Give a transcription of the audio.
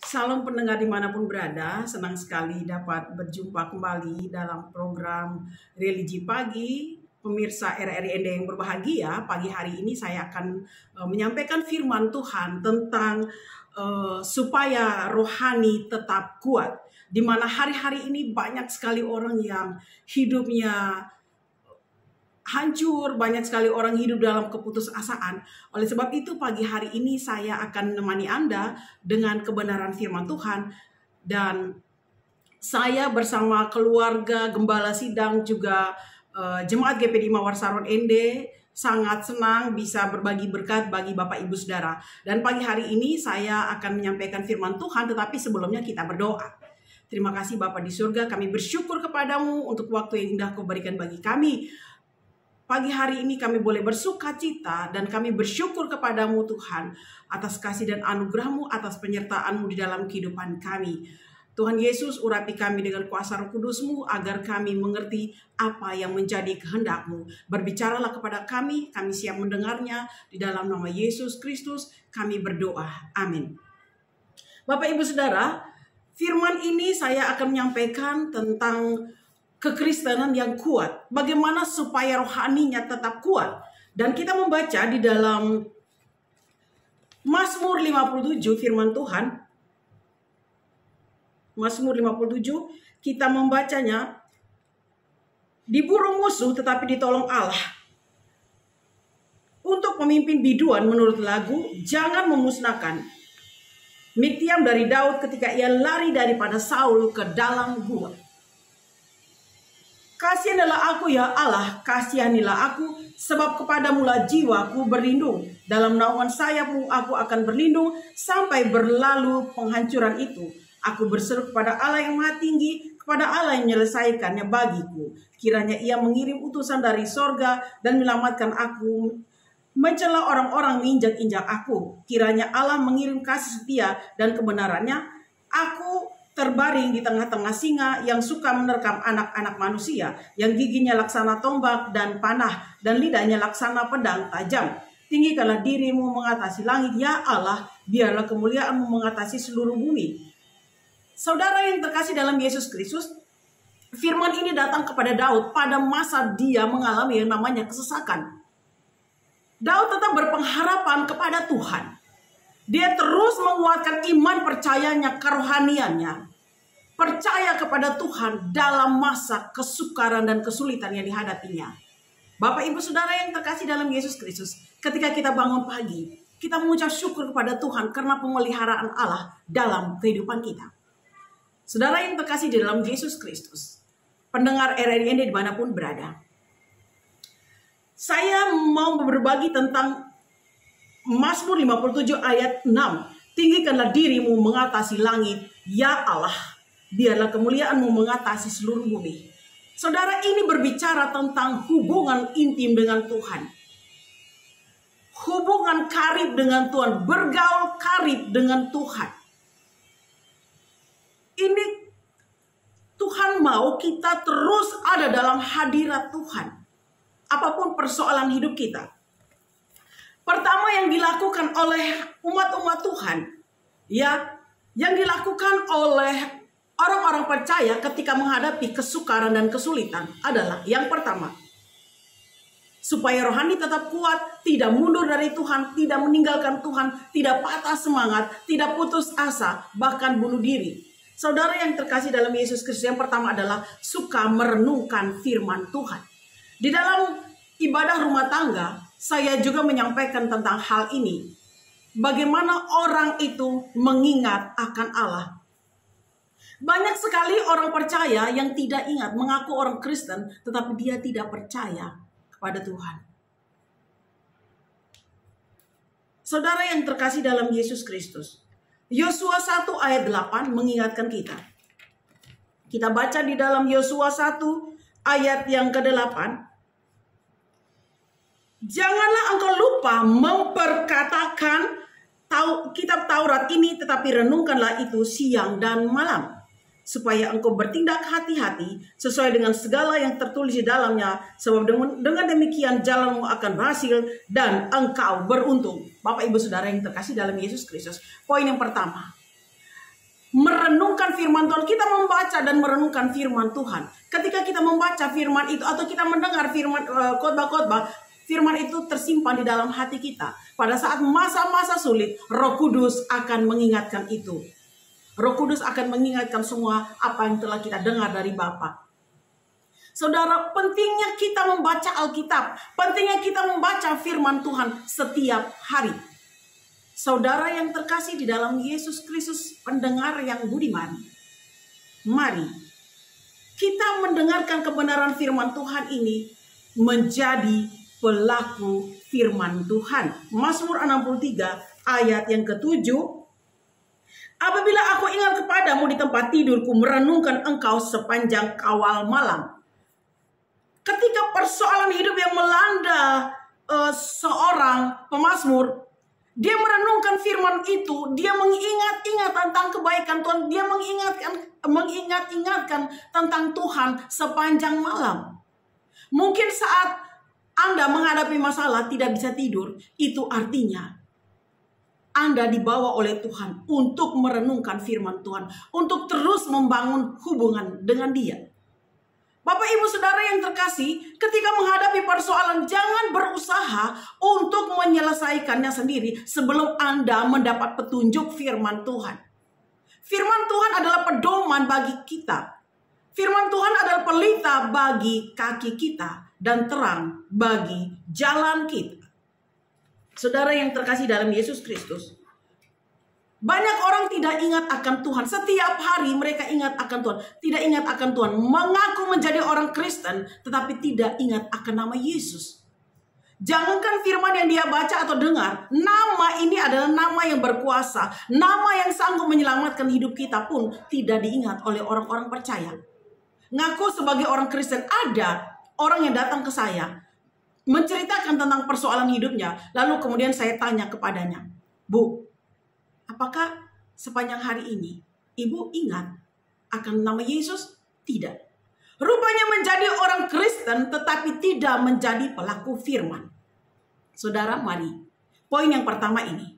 Salam pendengar dimanapun berada, senang sekali dapat berjumpa kembali dalam program Religi Pagi. Pemirsa RRI Ende yang berbahagia, pagi hari ini saya akan menyampaikan firman Tuhan tentang supaya rohani tetap kuat. Di mana hari-hari ini banyak sekali orang yang hidupnya hancur, banyak sekali orang hidup dalam keputusasaan. Oleh sebab itu pagi hari ini saya akan menemani Anda dengan kebenaran firman Tuhan. Dan saya bersama keluarga, gembala sidang, juga jemaat GPD Mawar Saron Ende sangat senang bisa berbagi berkat bagi Bapak Ibu Saudara. Dan pagi hari ini saya akan menyampaikan firman Tuhan, tetapi sebelumnya kita berdoa. Terima kasih Bapa di surga, kami bersyukur kepadamu untuk waktu yang indah Kau berikan bagi kami. Pagi hari ini kami boleh bersuka cita dan kami bersyukur kepadamu Tuhan atas kasih dan anugerah-Mu, atas penyertaan-Mu di dalam kehidupan kami. Tuhan Yesus, urapi kami dengan kuasa Roh Kudus-Mu agar kami mengerti apa yang menjadi kehendak-Mu. Berbicaralah kepada kami siap mendengarnya. Di dalam nama Yesus Kristus kami berdoa. Amin. Bapak Ibu Saudara, firman ini saya akan menyampaikan tentang kekristenan yang kuat. Bagaimana supaya rohaninya tetap kuat. Dan kita membaca di dalam Mazmur 57 firman Tuhan. Mazmur 57 kita membacanya. Diburu musuh tetapi ditolong Allah. Untuk pemimpin biduan menurut lagu, jangan memusnahkan. Miktiam dari Daud ketika ia lari daripada Saul ke dalam gua. Kasihanilah aku ya Allah, kasihanilah aku, sebab kepadamu-lah jiwaku berlindung. Dalam naungan sayap-Mu aku akan berlindung sampai berlalu penghancuran itu. Aku berseru kepada Allah yang Maha Tinggi, kepada Allah yang menyelesaikannya bagiku. Kiranya Ia mengirim utusan dari sorga dan menyelamatkan aku, mencela orang-orang menginjak-injak aku. Kiranya Allah mengirim kasih setia dan kebenarannya. Aku terbaring di tengah-tengah singa yang suka menerkam anak-anak manusia, yang giginya laksana tombak dan panah, dan lidahnya laksana pedang tajam. Tinggikanlah dirimu mengatasi langit, ya Allah, biarlah kemuliaan-Mu mengatasi seluruh bumi. Saudara yang terkasih dalam Yesus Kristus, firman ini datang kepada Daud pada masa dia mengalami yang namanya kesesakan. Daud tetap berpengharapan kepada Tuhan. Dia terus menguatkan iman percayanya, kerohaniannya. Percaya kepada Tuhan dalam masa kesukaran dan kesulitan yang dihadapinya. Bapak Ibu Saudara yang terkasih dalam Yesus Kristus, ketika kita bangun pagi, kita mengucap syukur kepada Tuhan karena pemeliharaan Allah dalam kehidupan kita. Saudara yang terkasih di dalam Yesus Kristus, pendengar RRI Ende dimanapun berada, saya mau berbagi tentang Mazmur 57 ayat 6. Tinggikanlah dirimu mengatasi langit, ya Allah, biarlah kemuliaan-Mu mengatasi seluruh bumi. Saudara, ini berbicara tentang hubungan intim dengan Tuhan. Hubungan karib dengan Tuhan, bergaul karib dengan Tuhan. Ini Tuhan mau kita terus ada dalam hadirat Tuhan. Apapun persoalan hidup kita. Pertama yang dilakukan oleh umat-umat Tuhan, ya, yang dilakukan oleh orang-orang percaya ketika menghadapi kesukaran dan kesulitan adalah yang pertama, supaya rohani tetap kuat, tidak mundur dari Tuhan, tidak meninggalkan Tuhan, tidak patah semangat, tidak putus asa, bahkan bunuh diri. Saudara yang terkasih dalam Yesus Kristus, yang pertama adalah suka merenungkan firman Tuhan. Di dalam ibadah rumah tangga, saya juga menyampaikan tentang hal ini. Bagaimana orang itu mengingat akan Allah. Banyak sekali orang percaya yang tidak ingat, mengaku orang Kristen, tetapi dia tidak percaya kepada Tuhan. Saudara yang terkasih dalam Yesus Kristus, Yosua 1 ayat 8 mengingatkan kita. Kita baca di dalam Yosua 1 ayat yang ke-8. Janganlah engkau lupa memperkatakan kitab Taurat ini, tetapi renungkanlah itu siang dan malam, supaya engkau bertindak hati-hati sesuai dengan segala yang tertulis di dalamnya, sebab dengan demikian jalanmu akan berhasil dan engkau beruntung. Bapak Ibu Saudara yang terkasih dalam Yesus Kristus, poin yang pertama, merenungkan firman Tuhan. Kita membaca dan merenungkan firman Tuhan. Ketika kita membaca firman itu atau kita mendengar firman khotbah-khotbah, firman itu tersimpan di dalam hati kita. Pada saat masa-masa sulit, Roh Kudus akan mengingatkan itu. Roh Kudus akan mengingatkan semua apa yang telah kita dengar dari Bapa. Saudara, pentingnya kita membaca Alkitab, pentingnya kita membaca firman Tuhan setiap hari. Saudara yang terkasih di dalam Yesus Kristus, pendengar yang budiman, mari kita mendengarkan kebenaran firman Tuhan ini menjadi pelaku firman Tuhan. Mazmur 63 ayat yang ke-7. Apabila aku ingat kepadamu di tempat tidurku, merenungkan engkau sepanjang kawal malam. Ketika persoalan hidup yang melanda seorang pemazmur, dia merenungkan firman itu, dia mengingat-ingat tentang kebaikan Tuhan, dia mengingat-ingatkan tentang Tuhan sepanjang malam. Mungkin saat Anda menghadapi masalah tidak bisa tidur, itu artinya Anda dibawa oleh Tuhan untuk merenungkan firman Tuhan, untuk terus membangun hubungan dengan Dia. Bapak, Ibu, Saudara yang terkasih, ketika menghadapi persoalan, jangan berusaha untuk menyelesaikannya sendiri sebelum Anda mendapat petunjuk firman Tuhan. Firman Tuhan adalah pedoman bagi kita. Firman Tuhan adalah pelita bagi kaki kita dan terang bagi jalan kita. Saudara yang terkasih dalam Yesus Kristus, banyak orang tidak ingat akan Tuhan. Setiap hari mereka ingat akan Tuhan. Tidak ingat akan Tuhan. Mengaku menjadi orang Kristen, tetapi tidak ingat akan nama Yesus. Jangankan firman yang dia baca atau dengar. Nama ini adalah nama yang berkuasa. Nama yang sanggup menyelamatkan hidup kita pun tidak diingat oleh orang-orang percaya. Ngaku sebagai orang Kristen, ada orang yang datang ke saya, menceritakan tentang persoalan hidupnya. Lalu kemudian saya tanya kepadanya, Bu, apakah sepanjang hari ini Ibu ingat akan nama Yesus? Tidak. Rupanya menjadi orang Kristen tetapi tidak menjadi pelaku firman. Saudara, mari. Poin yang pertama ini.